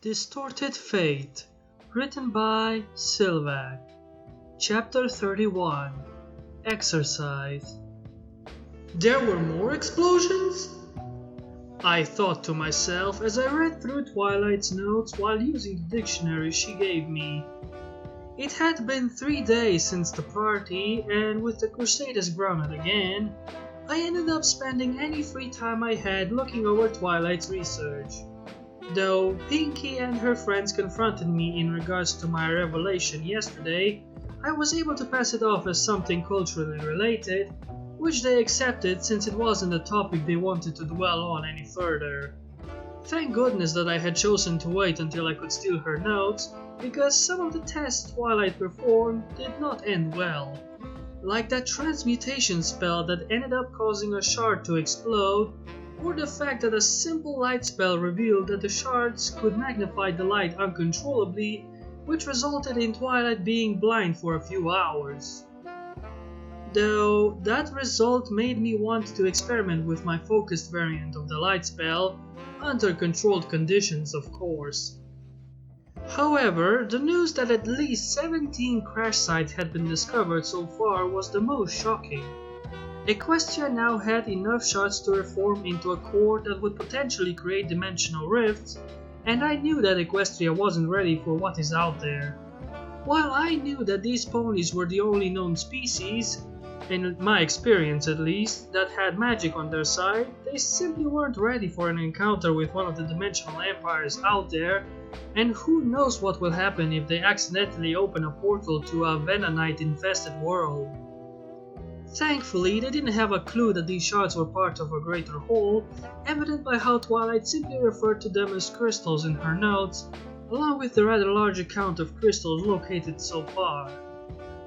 Distorted Fate, written by Sylvac. Chapter 31. Exercise. There were more explosions? I thought to myself as I read through Twilight's notes while using the dictionary she gave me. It had been 3 days since the party, and with the Crusaders grounded again, I ended up spending any free time I had looking over Twilight's research. Though Pinky and her friends confronted me in regards to my revelation yesterday, I was able to pass it off as something culturally related, which they accepted since it wasn't a topic they wanted to dwell on any further. Thank goodness that I had chosen to wait until I could steal her notes, because some of the tests Twilight performed did not end well. Like that transmutation spell that ended up causing a shard to explode, or the fact that a simple light spell revealed that the shards could magnify the light uncontrollably, which resulted in Twilight being blind for a few hours. Though that result made me want to experiment with my focused variant of the light spell, under controlled conditions of course. However, the news that at least 17 crash sites had been discovered so far was the most shocking. Equestria now had enough shards to reform into a core that would potentially create dimensional rifts, and I knew that Equestria wasn't ready for what is out there. While I knew that these ponies were the only known species, in my experience at least, that had magic on their side, they simply weren't ready for an encounter with one of the dimensional empires out there, and who knows what will happen if they accidentally open a portal to a Venonite-infested world. Thankfully, they didn't have a clue that these shards were part of a greater whole, evident by how Twilight simply referred to them as crystals in her notes, along with the rather large account of crystals located so far.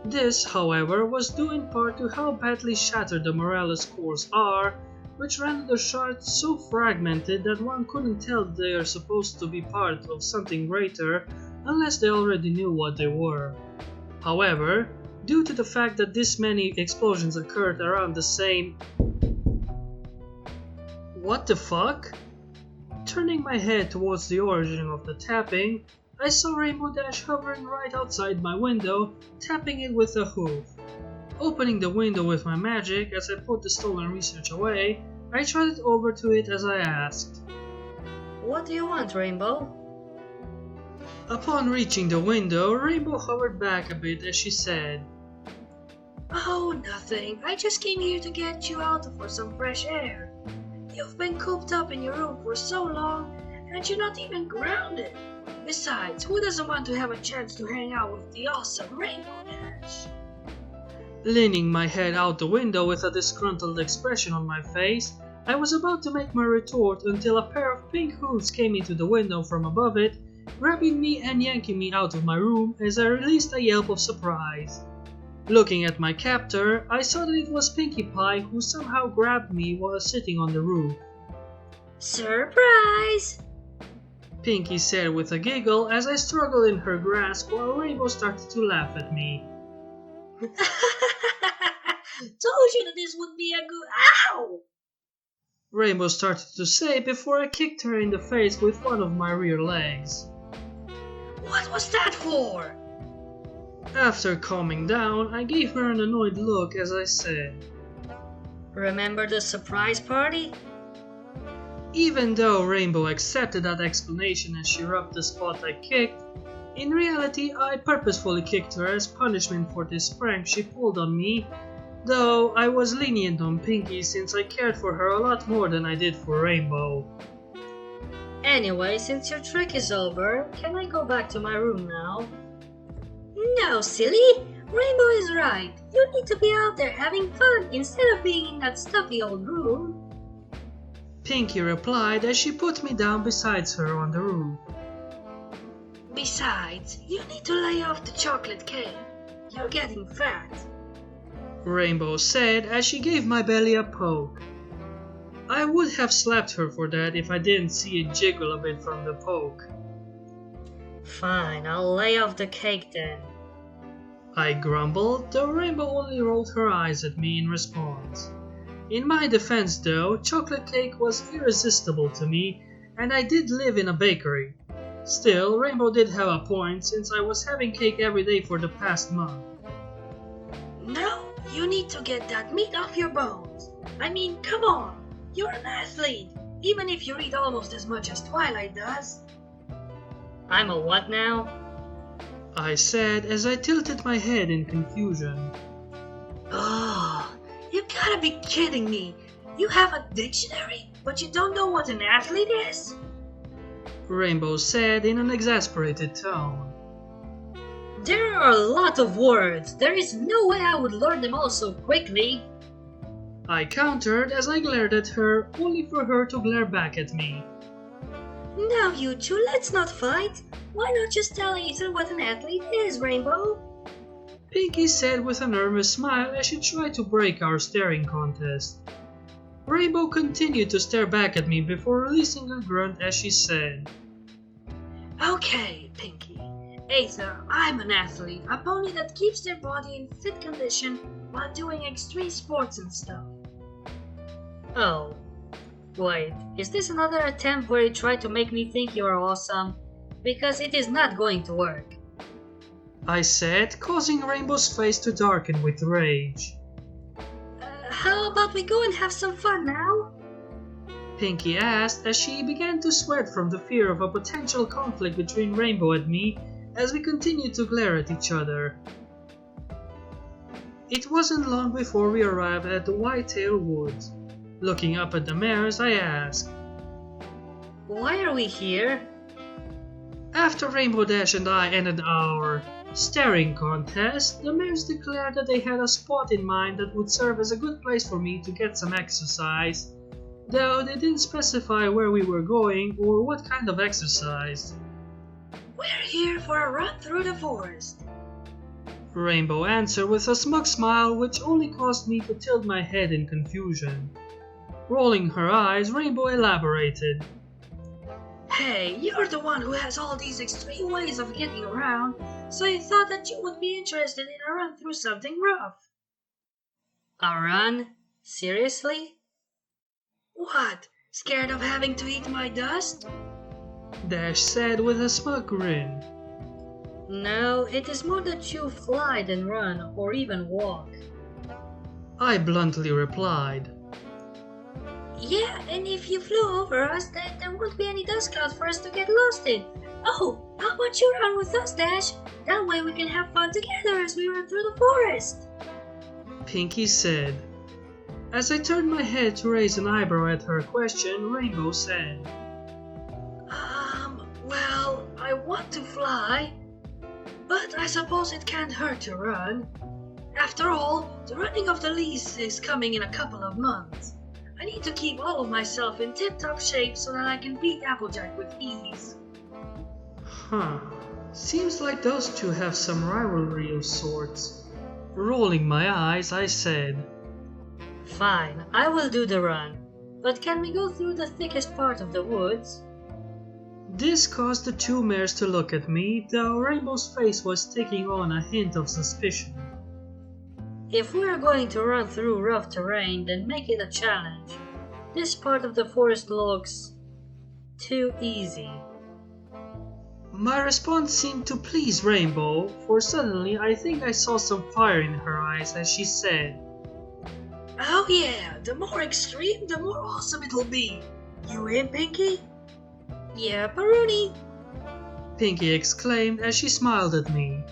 This, however, was due in part to how badly shattered the Morales cores are, which rendered the shards so fragmented that one couldn't tell that they are supposed to be part of something greater unless they already knew what they were. However, due to the fact that this many explosions occurred around the same... What the fuck? Turning my head towards the origin of the tapping, I saw Rainbow Dash hovering right outside my window, tapping it with a hoof. Opening the window with my magic as I put the stolen research away, I trotted over to it as I asked. What do you want, Rainbow? Upon reaching the window, Rainbow hovered back a bit as she said, Oh, nothing. I just came here to get you out for some fresh air. You've been cooped up in your room for so long, and you're not even grounded. Besides, who doesn't want to have a chance to hang out with the awesome Rainbow Dash? Leaning my head out the window with a disgruntled expression on my face, I was about to make my retort until a pair of pink hooves came into the window from above it, grabbing me and yanking me out of my room as I released a yelp of surprise. Looking at my captor, I saw that it was Pinkie Pie who somehow grabbed me while sitting on the roof. Surprise! Pinkie said with a giggle as I struggled in her grasp while Rainbow started to laugh at me. Told you that this would be a good... Ow! Rainbow started to say before I kicked her in the face with one of my rear legs. What was that for? After calming down, I gave her an annoyed look as I said, Remember the surprise party? Even though Rainbow accepted that explanation as she rubbed the spot I kicked, in reality I purposefully kicked her as punishment for this prank she pulled on me, though I was lenient on Pinkie since I cared for her a lot more than I did for Rainbow. Anyway, since your trick is over, can I go back to my room now? No, silly! Rainbow is right. You need to be out there having fun instead of being in that stuffy old room. Pinkie replied as she put me down beside her on the roof. Besides, you need to lay off the chocolate cake. You're getting fat. Rainbow said as she gave my belly a poke. I would have slapped her for that if I didn't see it jiggle a bit from the poke. Fine, I'll lay off the cake then. I grumbled, though Rainbow only rolled her eyes at me in response. In my defense though, chocolate cake was irresistible to me, and I did live in a bakery. Still, Rainbow did have a point since I was having cake every day for the past month. No, you need to get that meat off your bones. I mean, come on, you're an athlete, even if you read almost as much as Twilight does. I'm a what now? I said as I tilted my head in confusion. Oh, you gotta be kidding me. You have a dictionary, but you don't know what an athlete is? Rainbow said in an exasperated tone. There are a lot of words. There is no way I would learn them all so quickly. I countered as I glared at her, only for her to glare back at me. Now you two, let's not fight. Why not just tell Ethan what an athlete is, Rainbow? Pinky said with a nervous smile as she tried to break our staring contest. Rainbow continued to stare back at me before releasing a grunt as she said, Okay, Pinky. Aether, I'm an athlete, a pony that keeps their body in fit condition while doing extreme sports and stuff. Oh. Wait, is this another attempt where you try to make me think you are awesome? Because it is not going to work. I said, causing Rainbow's face to darken with rage. How about we go and have some fun now? Pinky asked as she began to sweat from the fear of a potential conflict between Rainbow and me as we continued to glare at each other. It wasn't long before we arrived at the Whitetail Woods. Looking up at the mares, I asked, Why are we here? After Rainbow Dash and I ended our staring contest, the mares declared that they had a spot in mind that would serve as a good place for me to get some exercise, though they didn't specify where we were going or what kind of exercise. We're here for a run through the forest. Rainbow answered with a smug smile which only caused me to tilt my head in confusion. Rolling her eyes, Rainbow elaborated. Hey, you're the one who has all these extreme ways of getting around, so I thought that you would be interested in a run through something rough. A run? Seriously? What? Scared of having to eat my dust? Dash said with a smug grin. No, it is more that you fly than run or even walk. I bluntly replied. Yeah, and if you flew over us, then there won't be any dust clouds for us to get lost in. Oh, how about you run with us, Dash? That way we can have fun together as we run through the forest. Pinky said. As I turned my head to raise an eyebrow at her question, Rainbow said, Well, I want to fly, but I suppose it can't hurt to run. After all, the running of the lease is coming in a couple of months. I need to keep all of myself in tip-top shape so that I can beat Applejack with ease. Seems like those two have some rivalry of sorts. Rolling my eyes, I said, Fine, I will do the run. But can we go through the thickest part of the woods? This caused the two mares to look at me, though Rainbow's face was taking on a hint of suspicion. If we're going to run through rough terrain, then make it a challenge. This part of the forest looks too easy. My response seemed to please Rainbow, for suddenly I think I saw some fire in her eyes as she said, Oh yeah, the more extreme, the more awesome it'll be. You in, Pinky? Yeah, Paruni. Pinky exclaimed as she smiled at me.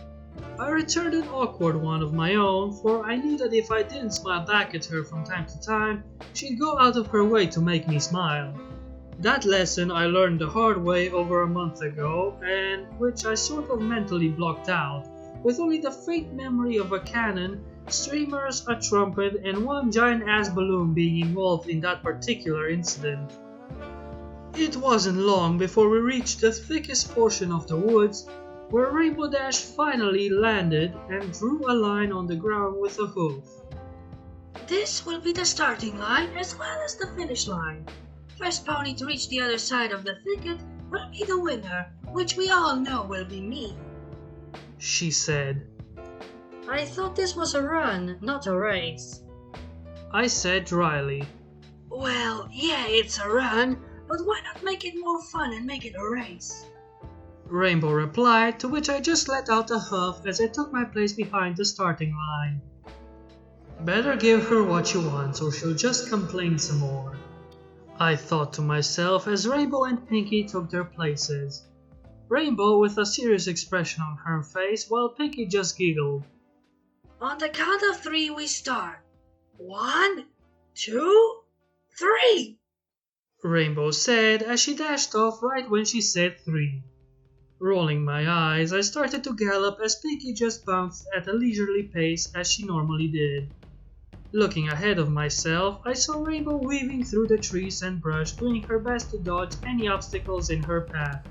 I returned an awkward one of my own, for I knew that if I didn't smile back at her from time to time, she'd go out of her way to make me smile. That lesson I learned the hard way over a month ago, and which I sort of mentally blocked out, with only the faint memory of a cannon, streamers, a trumpet, and one giant-ass balloon being involved in that particular incident. It wasn't long before we reached the thickest portion of the woods, where Rainbow Dash finally landed and drew a line on the ground with a hoof. This will be the starting line as well as the finish line. First pony to reach the other side of the thicket will be the winner, which we all know will be me, she said. I thought this was a run, not a race. I said dryly. Well, yeah, it's a run, but why not make it more fun and make it a race? Rainbow replied, to which I just let out a huff as I took my place behind the starting line. Better give her what she wants or she'll just complain some more, I thought to myself as Rainbow and Pinky took their places. Rainbow with a serious expression on her face while Pinky just giggled. On the count of 3 we start. 1, 2, 3! Rainbow said as she dashed off right when she said 3. Rolling my eyes, I started to gallop as Pinky just bounced at a leisurely pace as she normally did. Looking ahead of myself, I saw Rainbow weaving through the trees and brush, doing her best to dodge any obstacles in her path.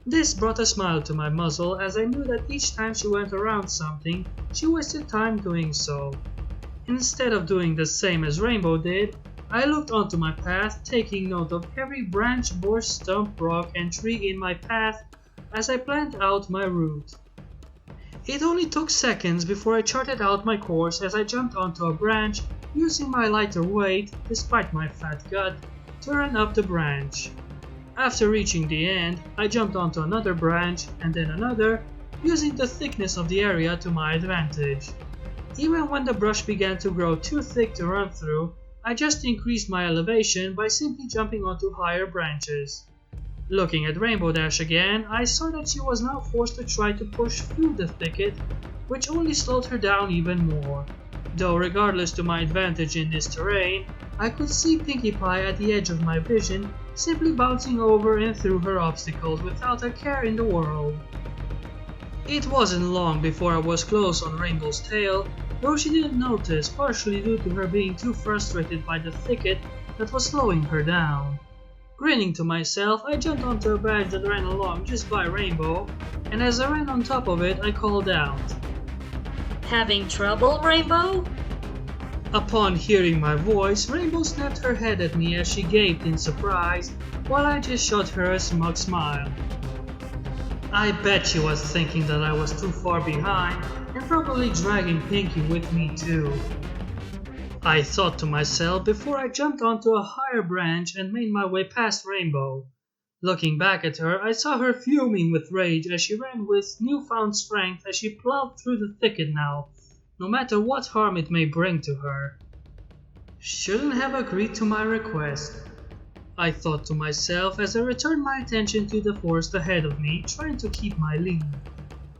This brought a smile to my muzzle as I knew that each time she went around something, she wasted time doing so. Instead of doing the same as Rainbow did, I looked onto my path, taking note of every branch, bush, stump, rock, and tree in my path as I planned out my route. It only took seconds before I charted out my course as I jumped onto a branch, using my lighter weight, despite my fat gut, to run up the branch. After reaching the end, I jumped onto another branch and then another, using the thickness of the area to my advantage. Even when the brush began to grow too thick to run through, I just increased my elevation by simply jumping onto higher branches. Looking at Rainbow Dash again, I saw that she was now forced to try to push through the thicket, which only slowed her down even more. Though regardless to my advantage in this terrain, I could see Pinkie Pie at the edge of my vision, simply bouncing over and through her obstacles without a care in the world. It wasn't long before I was close on Rainbow's tail, though she didn't notice, partially due to her being too frustrated by the thicket that was slowing her down. Grinning to myself, I jumped onto a branch that ran along just by Rainbow, and as I ran on top of it, I called out, Having trouble, Rainbow? Upon hearing my voice, Rainbow snapped her head at me as she gaped in surprise, while I just shot her a smug smile. I bet she was thinking that I was too far behind, and probably dragging Pinky with me too. I thought to myself before I jumped onto a higher branch and made my way past Rainbow. Looking back at her, I saw her fuming with rage as she ran with newfound strength as she plowed through the thicket now, no matter what harm it may bring to her. Shouldn't have agreed to my request, I thought to myself as I returned my attention to the forest ahead of me, trying to keep my lead.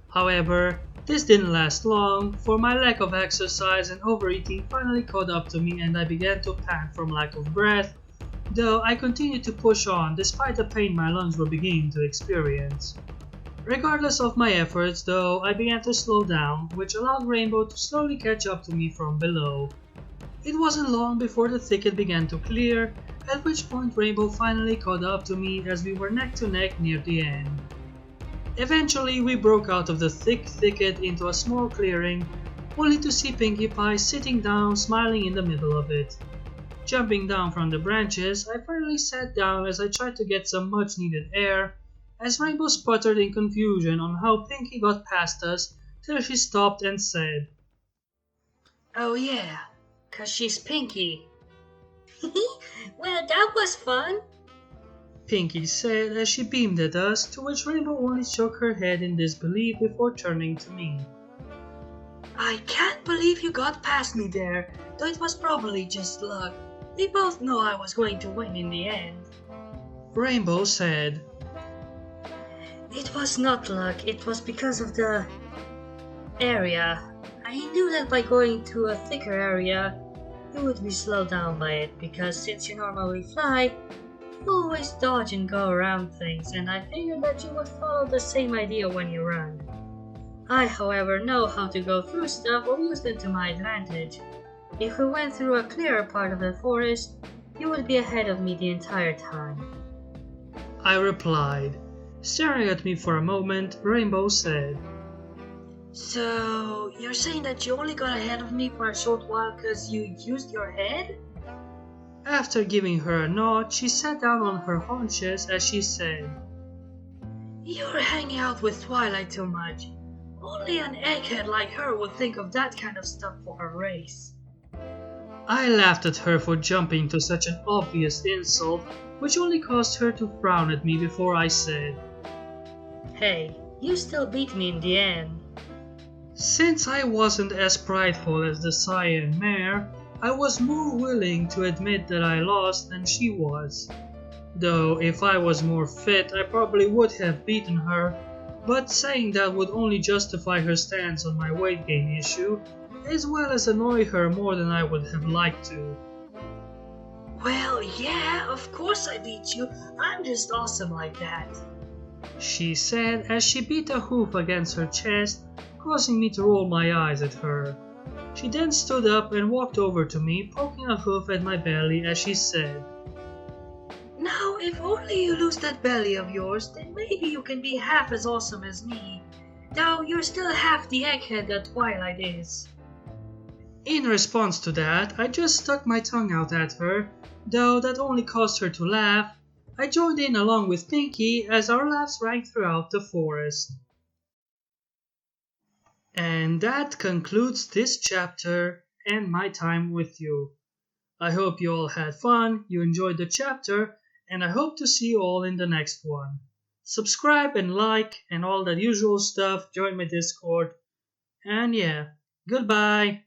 However, this didn't last long, for my lack of exercise and overeating finally caught up to me and I began to pant from lack of breath, though I continued to push on despite the pain my lungs were beginning to experience. Regardless of my efforts though, I began to slow down, which allowed Rainbow to slowly catch up to me from below. It wasn't long before the thicket began to clear, at which point Rainbow finally caught up to me as we were neck to neck near the end. Eventually we broke out of the thick thicket into a small clearing, only to see Pinkie Pie sitting down smiling in the middle of it. Jumping down from the branches, I finally sat down as I tried to get some much needed air, as Rainbow sputtered in confusion on how Pinky got past us till she stopped and said, Oh yeah, 'cause she's Pinky. Well, that was fun. Pinky said as she beamed at us, to which Rainbow only shook her head in disbelief before turning to me. I can't believe you got past me there, though it was probably just luck. We both know I was going to win in the end. Rainbow said, It was not luck, it was because of the area. I knew that by going to a thicker area, you would be slowed down by it, because since you normally fly, you always dodge and go around things, and I figured that you would follow the same idea when you run. I, however, know how to go through stuff or use them to my advantage. If we went through a clearer part of the forest, you would be ahead of me the entire time. I replied. Staring at me for a moment, Rainbow said, So, you're saying that you only got ahead of me for a short while 'cause you used your head? After giving her a nod, she sat down on her haunches as she said, You're hanging out with Twilight too much. Only an egghead like her would think of that kind of stuff for her race. I laughed at her for jumping to such an obvious insult, which only caused her to frown at me before I said, Hey, you still beat me in the end. Since I wasn't as prideful as the cyan mare, I was more willing to admit that I lost than she was. Though if I was more fit, I probably would have beaten her, but saying that would only justify her stance on my weight gain issue, as well as annoy her more than I would have liked to. Well, yeah, of course I beat you. I'm just awesome like that. She said as she beat a hoof against her chest, causing me to roll my eyes at her. She then stood up and walked over to me, poking a hoof at my belly as she said, Now, if only you lose that belly of yours, then maybe you can be half as awesome as me. Though you're still half the egghead that Twilight is. In response to that, I just stuck my tongue out at her, though that only caused her to laugh. I joined in along with Pinky as our laughs rang throughout the forest. And that concludes this chapter and my time with you. I hope you all had fun, you enjoyed the chapter, and I hope to see you all in the next one. Subscribe and like and all that usual stuff, join my Discord, and yeah, goodbye!